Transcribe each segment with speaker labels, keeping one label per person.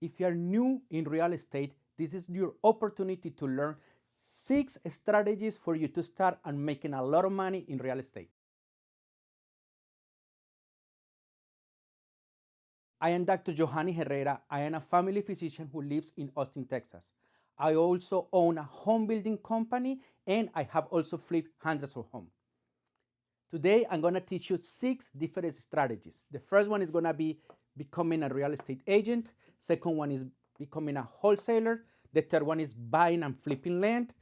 Speaker 1: If you're new in real estate, this is your opportunity to learn 6 strategies for you to start and making a lot of money in real estate. I am Dr. Johanny Herrera. I am a family physician who lives in Austin, Texas. I also own a home building company and I have also flipped hundreds of homes. Today, I'm going to teach you 6 different strategies. The first one is going to be becoming a real estate agent. Second one is becoming a wholesaler. The third one is buying and flipping land.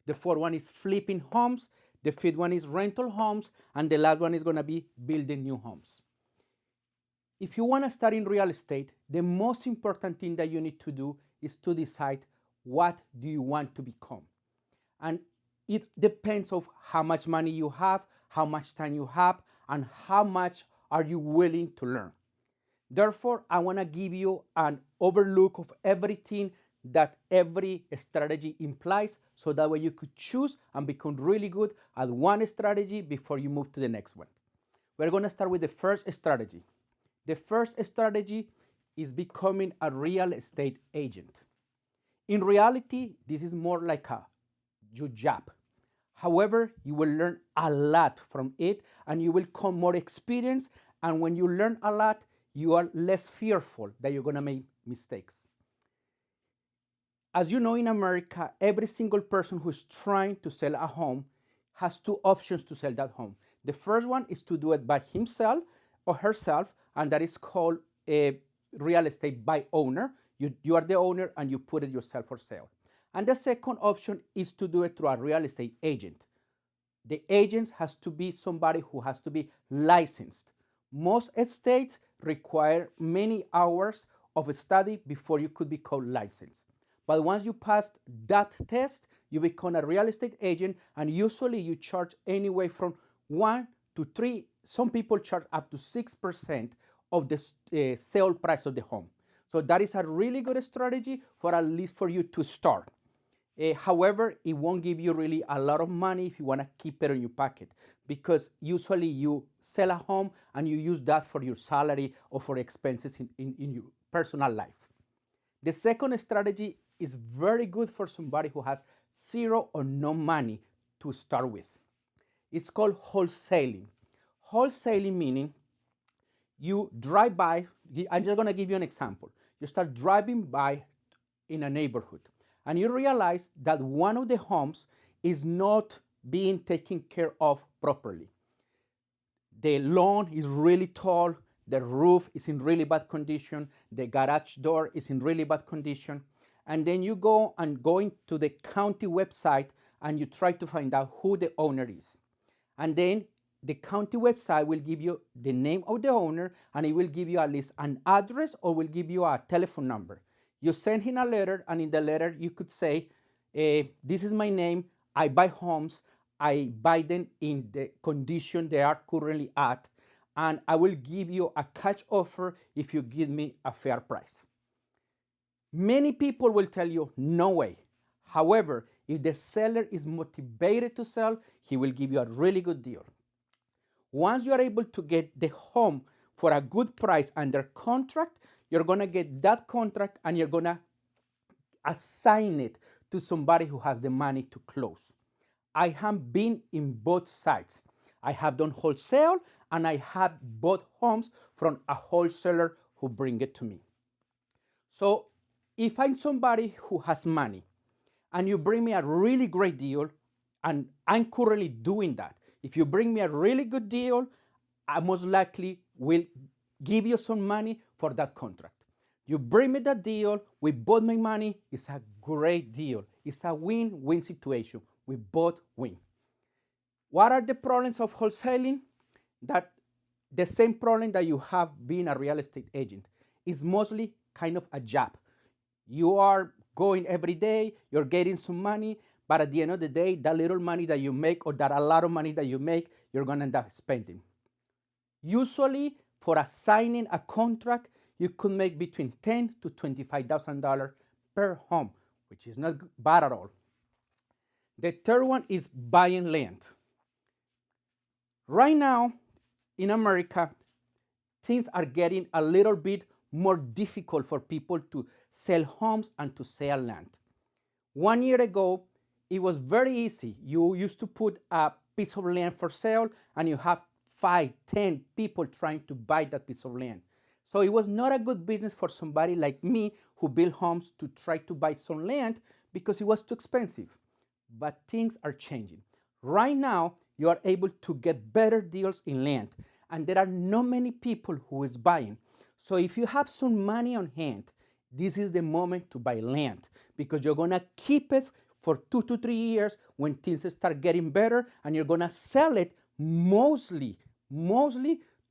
Speaker 1: The fourth one is flipping homes. The fifth one is rental homes. And the last one is going to be building new homes. If you want to start in real estate, the most important thing that you need to do is to decide what do you want to become. And it depends on how much money you have, how much time you have, and how much are you willing to learn. Therefore, I want to give you an overlook of everything that every strategy implies, so that way you could choose and become really good at one strategy before you move to the next one. We're going to start with the first strategy. The first strategy is becoming a real estate agent. In reality, this is more like your job. However, you will learn a lot from it and you will become more experienced. And when you learn a lot, you are less fearful that you're going to make mistakes. As you know, in America, every single person who's trying to sell a home has 2 options to sell that home. The first one is to do it by himself or herself, and that is called a real estate by owner. You are the owner and you put it yourself for sale. And the second option is to do it through a real estate agent. The agent has to be somebody who has to be licensed. Most states require many hours of study before you could become licensed. But once you pass that test, you become a real estate agent, and usually you charge anywhere from 1 to 3. Some people charge up to 6% of the sale price of the home. So that is a really good strategy for at least for you to start. However, it won't give you really a lot of money if you want to keep it in your pocket, because usually you sell a home and you use that for your salary or for expenses in your personal life. The second strategy is very good for somebody who has zero or no money to start with. It's called wholesaling. Wholesaling meaning you drive by. I'm just going to give you an example. You start driving by in a neighborhood and you realize that one of the homes is not being taken care of properly. The lawn is really tall, the roof is in really bad condition, the garage door is in really bad condition, and then you go into the county website and you try to find out who the owner is. And then the county website will give you the name of the owner, and it will give you at least an address or will give you a telephone number. You send him a letter, and in the letter you could say, this is my name, I buy homes, I buy them in the condition they are currently at, and I will give you a cash offer if you give me a fair price. Many people will tell you, no way. However, if the seller is motivated to sell, he will give you a really good deal. Once you are able to get the home for a good price under contract, you're going to get that contract and you're going to assign it to somebody who has the money to close. I have been in both sides. I have done wholesale and I have bought homes from a wholesaler who bring it to me. So if I'm somebody who has money and you bring me a really great deal, and I'm currently doing that, if you bring me a really good deal, I most likely will give you some money for that contract. You bring me that deal, we both make money, it's a great deal. It's a win-win situation. We both win. What are the problems of wholesaling? That the same problem that you have being a real estate agent is mostly kind of a job. You are going every day, you're getting some money, but at the end of the day, that little money that you make or that a lot of money that you make, you're going to end up spending. Usually, for signing a contract, you could make between $10,000 to $25,000 per home, which is not bad at all. The third one is buying land. Right now, in America, things are getting a little bit more difficult for people to sell homes and to sell land. 1 year ago, it was very easy. You used to put a piece of land for sale and you have 5, 10 people trying to buy that piece of land. So it was not a good business for somebody like me who built homes to try to buy some land because it was too expensive. But things are changing. Right now, you are able to get better deals in land, and there are not many people who is buying. So if you have some money on hand, this is the moment to buy land because you're gonna keep it for 2 to 3 years when things start getting better, and you're gonna sell it mostly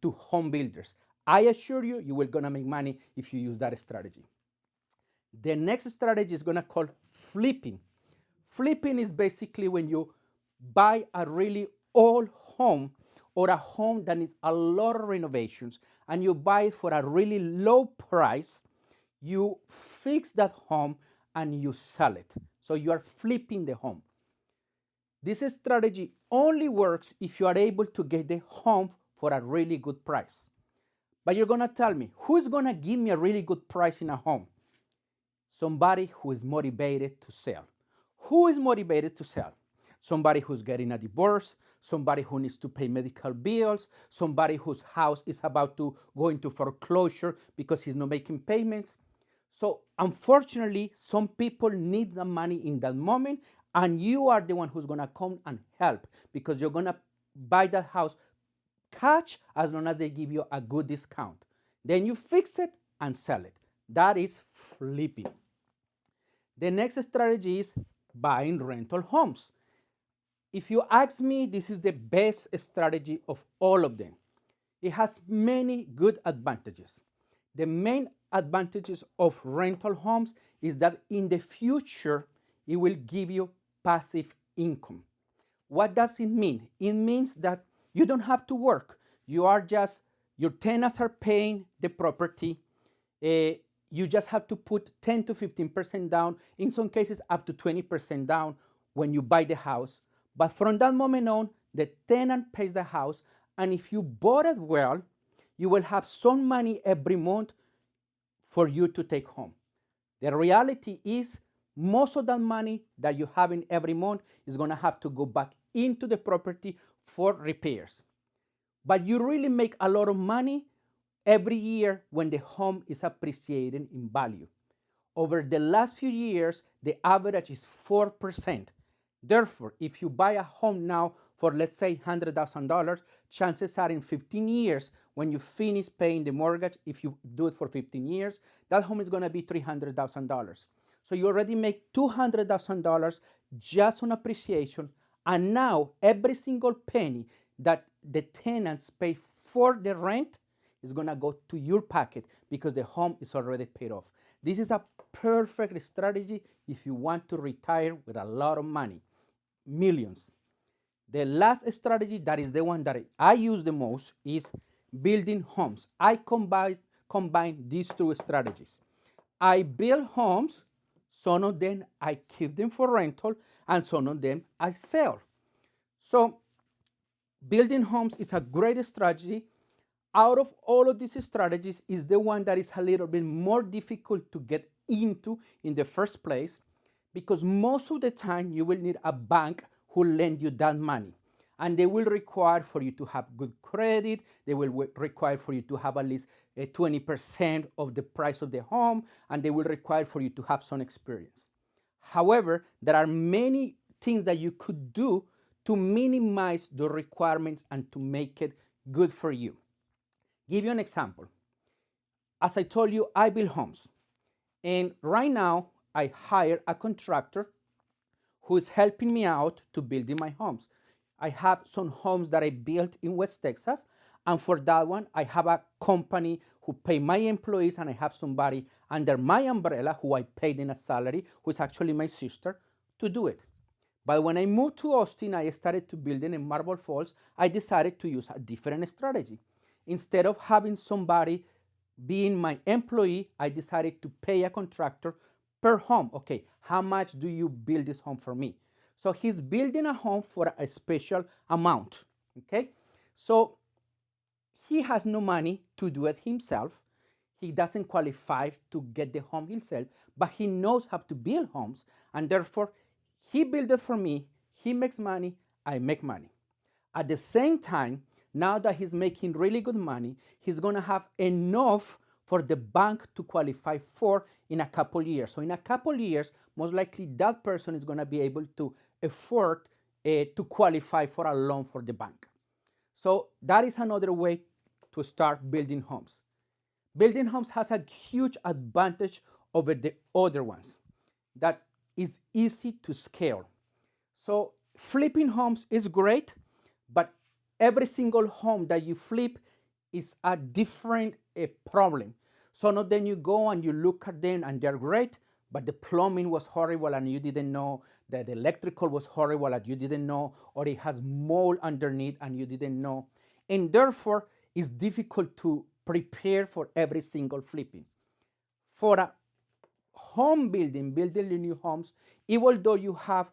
Speaker 1: to home builders. I assure you, you will gonna make money if you use that strategy. The next strategy is gonna call flipping. Flipping is basically when you buy a really old home or a home that needs a lot of renovations and you buy it for a really low price, you fix that home and you sell it. So you are flipping the home. This strategy only works if you are able to get the home for a really good price. But you're gonna tell me, who's gonna give me a really good price in a home? Somebody who is motivated to sell. Who is motivated to sell? Somebody who's getting a divorce, somebody who needs to pay medical bills, somebody whose house is about to go into foreclosure because he's not making payments. So unfortunately, some people need the money in that moment, and you are the one who's gonna come and help because you're gonna buy that house cash as long as they give you a good discount. Then you fix it and sell it. That is flipping. The next strategy is buying rental homes. If you ask me, this is the best strategy of all of them. It has many good advantages. The main advantages of rental homes is that in the future, it will give you passive income. What does it mean? It means that you don't have to work. Your tenants are paying the property. You just have to put 10 to 15% down, in some cases up to 20% down when you buy the house. But from that moment on, the tenant pays the house, and if you bought it well, you will have some money every month for you to take home. The reality is, most of that money that you have in every month is going to have to go back into the property for repairs. But you really make a lot of money every year when the home is appreciating in value. Over the last few years, the average is 4%. Therefore, if you buy a home now for, let's say, $100,000, chances are in 15 years, when you finish paying the mortgage, if you do it for 15 years, that home is going to be $300,000. So you already make $200,000 just on appreciation, and now every single penny that the tenants pay for the rent is going to go to your pocket because the home is already paid off. This is a perfect strategy if you want to retire with a lot of money, millions. The last strategy, that is the one that I use the most, is building homes. I combine these two strategies. I build homes, some of them I keep them for rental, and some of them I sell. So building homes is a great strategy. Out of all of these strategies is the one that is a little bit more difficult to get into in the first place, because most of the time you will need a bank who lend you that money, and they will require for you to have good credit. They will require for you to have at least 20% of the price of the home, and they will require for you to have some experience. However, there are many things that you could do to minimize the requirements and to make it good for you. Give you an example. As I told you, I build homes, and right now I hire a contractor who is helping me out to building my homes. I have some homes that I built in West Texas, and for that one, I have a company who pay my employees, and I have somebody under my umbrella who I paid in a salary, who is actually my sister, to do it. But when I moved to Austin, I started to building in Marble Falls. I decided to use a different strategy. Instead of having somebody being my employee, I decided to pay a contractor per home. Okay, how much do you build this home for me? So he's building a home for a special amount. Okay, so he has no money to do it himself. he doesn't qualify to get the home himself, but he knows how to build homes, and therefore he built it for me. He makes money, I make money. At the same time, now that he's making really good money, he's gonna have enough for the bank to qualify for in a couple years. So in a couple years, most likely that person is gonna be able to afford to qualify for a loan for the bank. So that is another way to start building homes. Building homes has a huge advantage over the other ones that is easy to scale. So flipping homes is great, but every single home that you flip is a different problem. Some of them you go and you look at them and they're great, but the plumbing was horrible and you didn't know, that the electrical was horrible and you didn't know, or it has mold underneath and you didn't know. And therefore, it's difficult to prepare for every single flipping. For a home building new homes, even though you have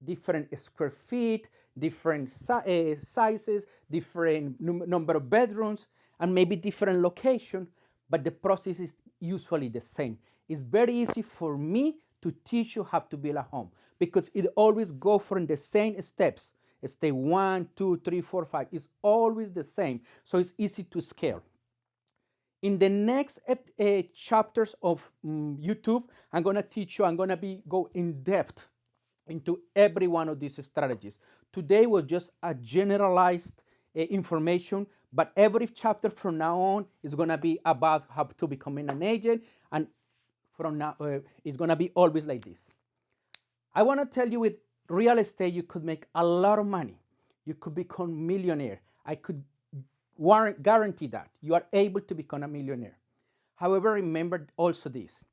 Speaker 1: different square feet, different sizes, different number of bedrooms, and maybe different location, but the process is usually the same. It's very easy for me to teach you how to build a home because it always go from the same steps. Step 1, 2, 3, 4, 5. It's always the same, so it's easy to scale. In the next chapters of YouTube, I'm gonna teach you. I'm gonna go in depth into every one of these strategies. Today was just a generalized information, but every chapter from now on is gonna be about how to becoming an agent, and from now it's gonna be always like this. I wanna tell you, with real estate, you could make a lot of money. You could become millionaire. I could guarantee that you are able to become a millionaire. However, remember also this: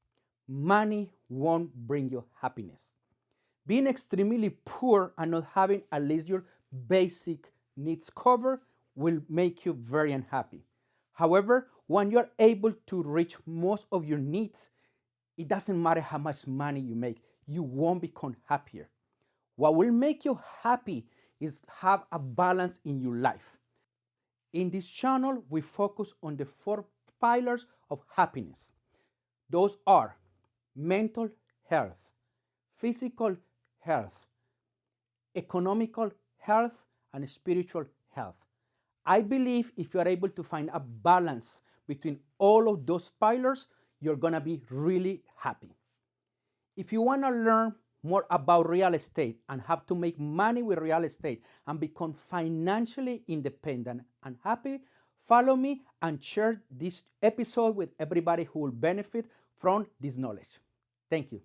Speaker 1: money won't bring you happiness. Being extremely poor and not having at least your basic needs covered will make you very unhappy. However, when you are able to reach most of your needs, it doesn't matter how much money you make, you won't become happier. What will make you happy is have a balance in your life. In this channel, we focus on the 4 pillars of happiness. Those are mental health, physical health, economical health, and spiritual health. I believe if you are able to find a balance between all of those pillars, you're gonna be really happy. If you wanna learn more about real estate and how to make money with real estate and become financially independent and happy, follow me and share this episode with everybody who will benefit from this knowledge. Thank you.